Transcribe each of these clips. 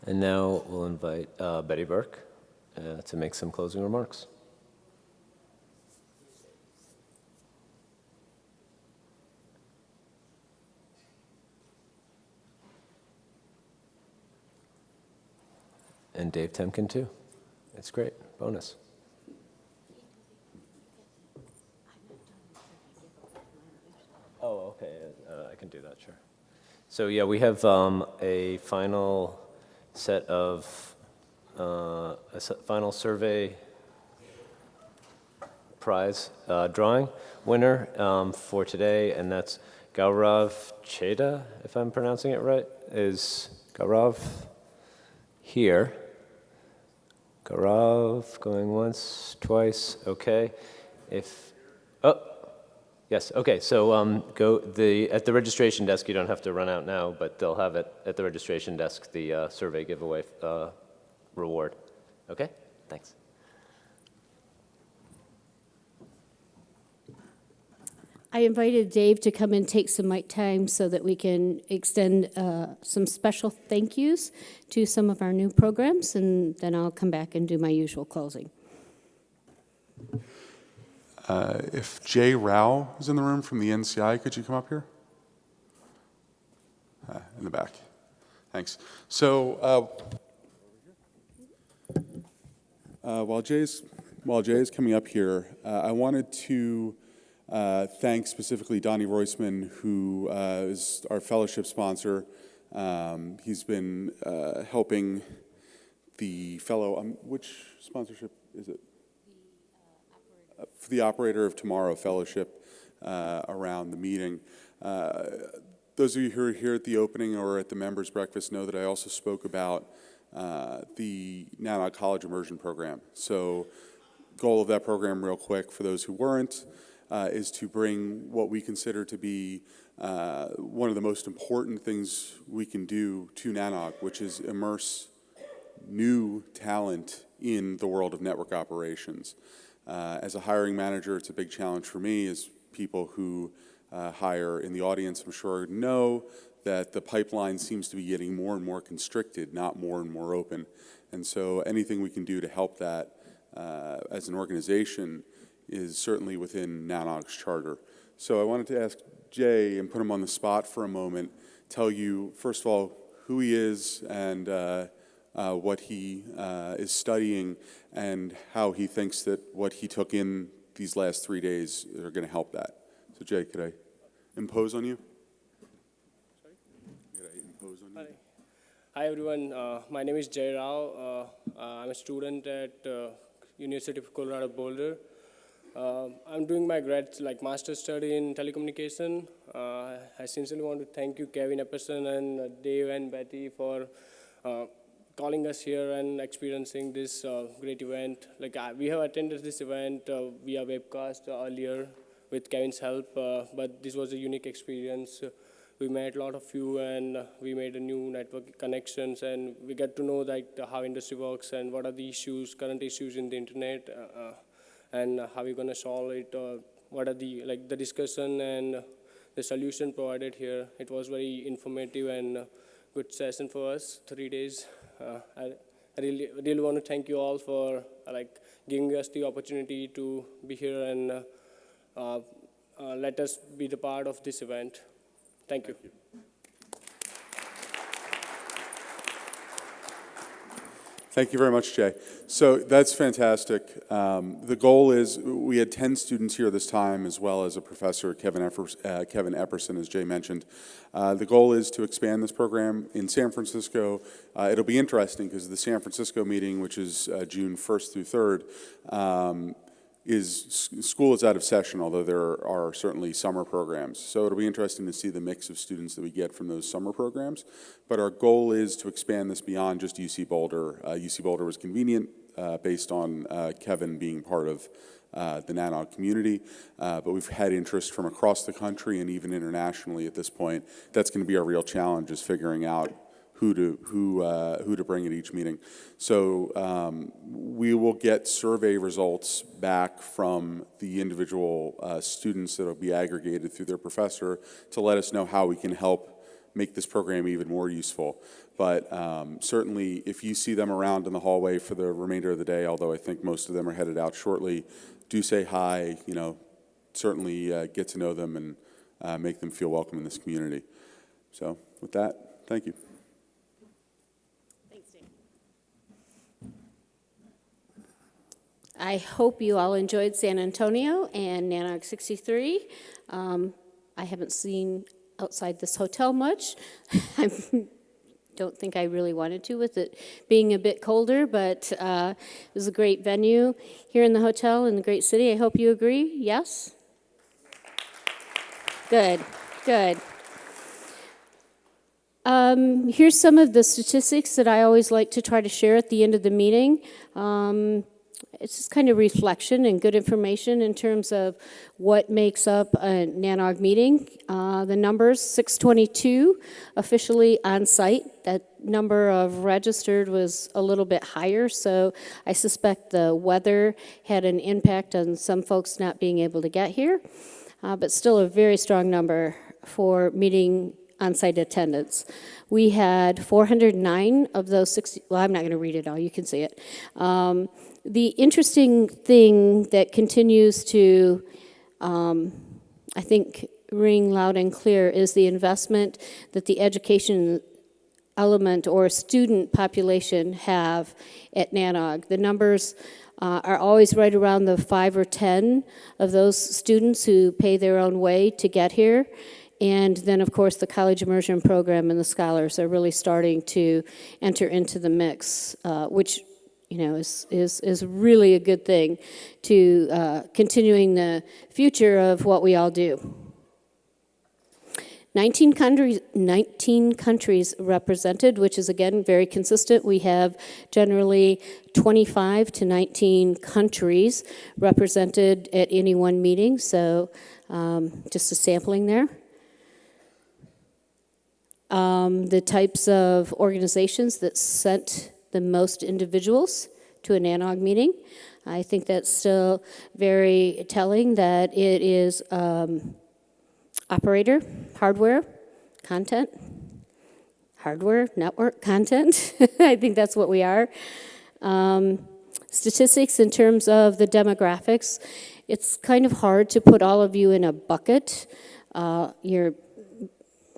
And now we'll invite Betty Burke to make some closing remarks. And Dave Temkin too. It's great. Bonus. Oh, okay. I can do that, sure. So yeah, we have a final set of final survey prize drawing winner for today, and that's Gaurav Cheda, if I'm pronouncing it right. Is Gaurav here? Gaurav, going once, twice, okay. Yes, okay, so at the registration desk, you don't have to run out now, but they'll have it at the registration desk, the survey giveaway reward. Okay, thanks. I invited Dave to come and take some mic time so that we can extend some special thank yous to some of our new programs, and then I'll come back and do my usual closing. If Jay Rao is in the room from the NCI, could you come up here? In the back. Thanks. So while Jay's coming up here, I wanted to thank specifically Donnie Roisman, who is our fellowship sponsor. He's been helping the fellow, which sponsorship is it? For the Operator of Tomorrow Fellowship around the meeting. Those of you who are here at the opening or at the members' breakfast know that I also spoke about the NANOG College Immersion Program. So goal of that program, real quick, for those who weren't, is to bring what we consider to be one of the most important things we can do to NANOG, which is immerse new talent in the world of network operations. As a hiring manager, it's a big challenge for me, as people who hire in the audience, I'm sure, know that the pipeline seems to be getting more and more constricted, not more and more open. And so anything we can do to help that as an organization is certainly within NANOG's charter. So I wanted to ask Jay, and put him on the spot for a moment, tell you, first of all, who he is and what he is studying, and how he thinks that what he took in these last 3 days are going to help that. So Jay, could I impose on you? Sorry? Could I impose on you? Hi everyone, my name is Jay Rao. I'm a student at University of Colorado Boulder. I'm doing my master's study in telecommunication. I sincerely want to thank you, Kevin Epperson and Dave and Betty, for calling us here and experiencing this great event. We have attended this event via webcast earlier with Kevin's help, but this was a unique experience. We met a lot of you, and we made a new network connections, and we got to know how industry works and what are the issues, current issues in the internet, and how we're going to solve it. What are the discussion and the solution provided here. It was very informative and good session for us, 3 days. I really want to thank you all for giving us the opportunity to be here and let us be the part of this event. Thank you. Thank you very much, Jay. So that's fantastic. The goal is, we had 10 students here this time, as well as a professor, Kevin Epperson, as Jay mentioned. The goal is to expand this program in San Francisco. It'll be interesting because the San Francisco meeting, which is June 1st through 3rd, school is out of session, although there are certainly summer programs. So it'll be interesting to see the mix of students that we get from those summer programs. But our goal is to expand this beyond just UC Boulder. UC Boulder was convenient based on Kevin being part of the NANOG community, but we've had interest from across the country and even internationally at this point. That's going to be our real challenge, is figuring out who to bring at each meeting. So we will get survey results back from the individual students that will be aggregated through their professor to let us know how we can help make this program even more useful. But certainly, if you see them around in the hallway for the remainder of the day, although I think most of them are headed out shortly, do say hi, certainly get to know them and make them feel welcome in this community. So with that, thank you. Thanks, Dave. I hope you all enjoyed San Antonio and NANOG 63. I haven't seen outside this hotel much. I don't think I really wanted to with it being a bit colder, but it was a great venue here in the hotel in the great city. I hope you agree. Yes? Good, good. Here's some of the statistics that I always like to try to share at the end of the meeting. It's just kind of reflection and good information in terms of what makes up a NANOG meeting. The numbers, 622 officially on site. That number of registered was a little bit higher, so I suspect the weather had an impact on some folks not being able to get here. But still a very strong number for meeting on-site attendance. We had 409 of those 60, well, I'm not going to read it all, you can see it. The interesting thing that continues to, I think, ring loud and clear is the investment that the education element or student population have at NANOG. The numbers are always right around the 5 or 10 of those students who pay their own way to get here. And then, of course, the college immersion program and the scholars are really starting to enter into the mix, which is really a good thing to continuing the future of what we all do. 19 countries represented, which is, again, very consistent. We have generally 25 to 19 countries represented at any one meeting, so just a sampling there. The types of organizations that sent the most individuals to a NANOG meeting. I think that's still very telling that it is operator, hardware, content, hardware, network, content. I think that's what we are. Statistics in terms of the demographics, it's kind of hard to put all of you in a bucket.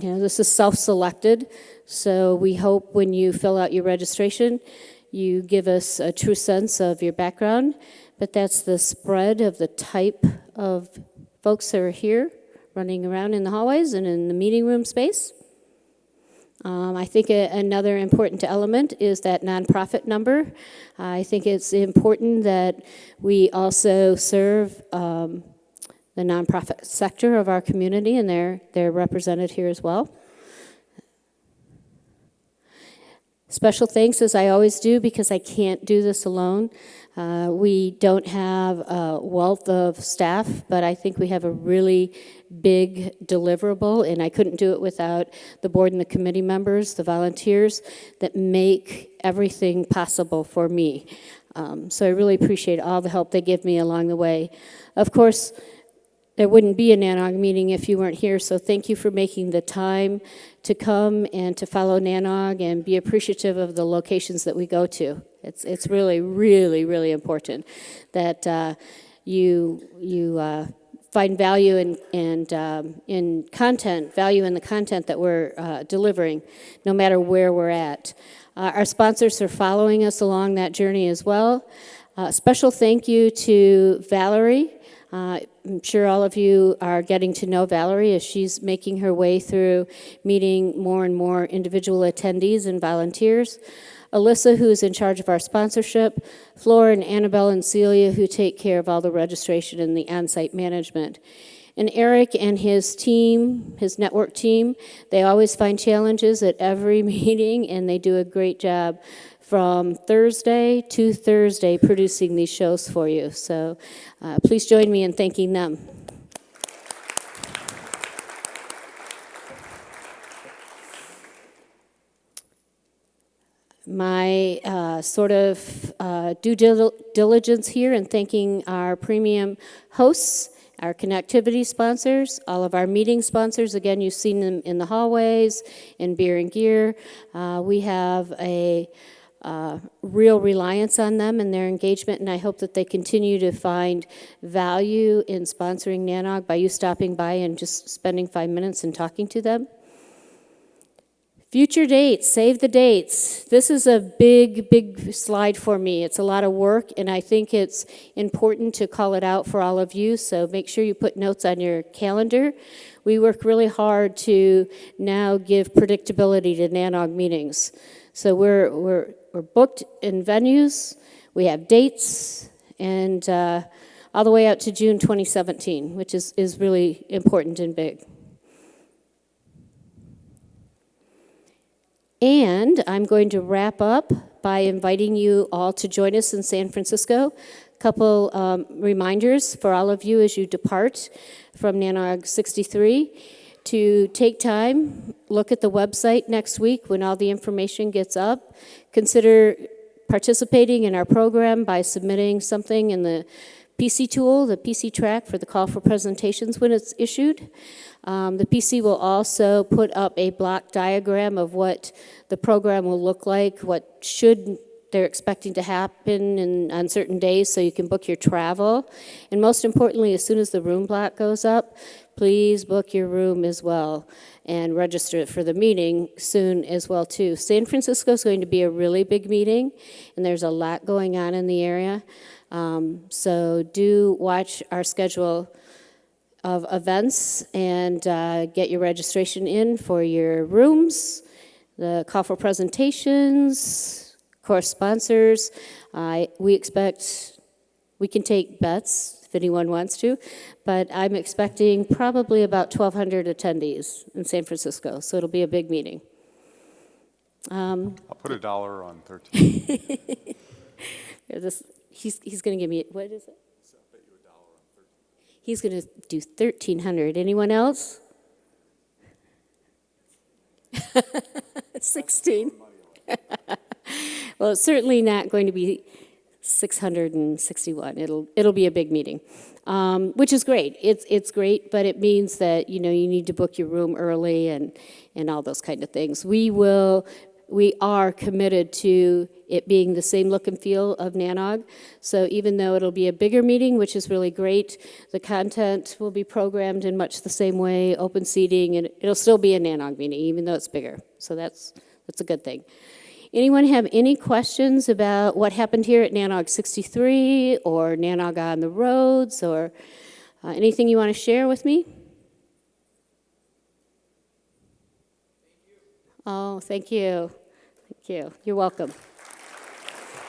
This is self-selected, so we hope when you fill out your registration, you give us a true sense of your background, but that's the spread of the type of folks that are here running around in the hallways and in the meeting room space. I think another important element is that nonprofit number. I think it's important that we also serve the nonprofit sector of our community, and they're represented here as well. Special thanks, as I always do, because I can't do this alone. We don't have a wealth of staff, but I think we have a really big deliverable, and I couldn't do it without the board and the committee members, the volunteers that make everything possible for me. So I really appreciate all the help they give me along the way. Of course, there wouldn't be a NANOG meeting if you weren't here, so thank you for making the time to come and to follow NANOG and be appreciative of the locations that we go to. It's really, really, really important that you find value in content, value in the content that we're delivering, no matter where we're at. Our sponsors are following us along that journey as well. Special thank you to Valerie. I'm sure all of you are getting to know Valerie as she's making her way through meeting more and more individual attendees and volunteers. Alyssa, who is in charge of our sponsorship, Flora and Annabelle and Celia, who take care of all the registration and the on-site management. And Eric and his team, his network team, they always find challenges at every meeting, and they do a great job from Thursday to Thursday producing these shows for you. So please join me in thanking them. My due diligence here in thanking our premium hosts, our connectivity sponsors, all of our meeting sponsors. Again, you've seen them in the hallways, in Beer and Gear. We have a real reliance on them and their engagement, and I hope that they continue to find value in sponsoring NANOG by you stopping by and just spending 5 minutes and talking to them. Future dates, save the dates. This is a big slide for me. It's a lot of work, and I think it's important to call it out for all of you, so make sure you put notes on your calendar. We work really hard to now give predictability to NANOG meetings. So we're booked in venues, we have dates, and all the way out to June 2017, which is really important and big. And I'm going to wrap up by inviting you all to join us in San Francisco. A couple reminders for all of you as you depart from NANOG 63 to take time, look at the website next week when all the information gets up. Consider participating in our program by submitting something in the PC tool, the PC track for the call for presentations when it's issued. The PC will also put up a block diagram of what the program will look like, what they're expecting to happen on certain days so you can book your travel. And most importantly, as soon as the room block goes up, please book your room as well and register for the meeting soon as well too. San Francisco is going to be a really big meeting, and there's a lot going on in the area. So do watch our schedule of events and get your registration in for your rooms, the call for presentations, course sponsors. We expect we can take bets if anyone wants to, but I'm expecting probably about 1,200 attendees in San Francisco, so it'll be a big meeting. I'll put $1 on 13. He's going to give me, what is it? He's going to do 1,300. Anyone else? 16. Well, it's certainly not going to be 661. It'll be a big meeting, which is great. It's great, but it means that you need to book your room early and all those kind of things. We are committed to it being the same look and feel of NANOG. So even though it'll be a bigger meeting, which is really great, the content will be programmed in much the same way, open seating, and it'll still be a NANOG meeting, even though it's bigger. So that's a good thing. Anyone have any questions about what happened here at NANOG 63 or NANOG on the roads or anything you want to share with me? Oh, thank you. Thank you. You're welcome.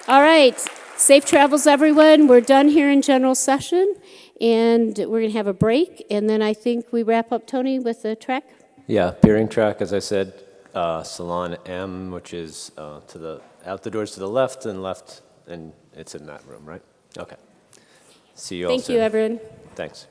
All right. Safe travels, everyone. We're done here in general session, and we're going to have a break, and then I think we wrap up, Tony, with the track. Yeah, peering track, as I said, Salon M, which is out the doors to the left, and it's in that room, right? Okay. See you all soon. Thank you, everyone. Thanks.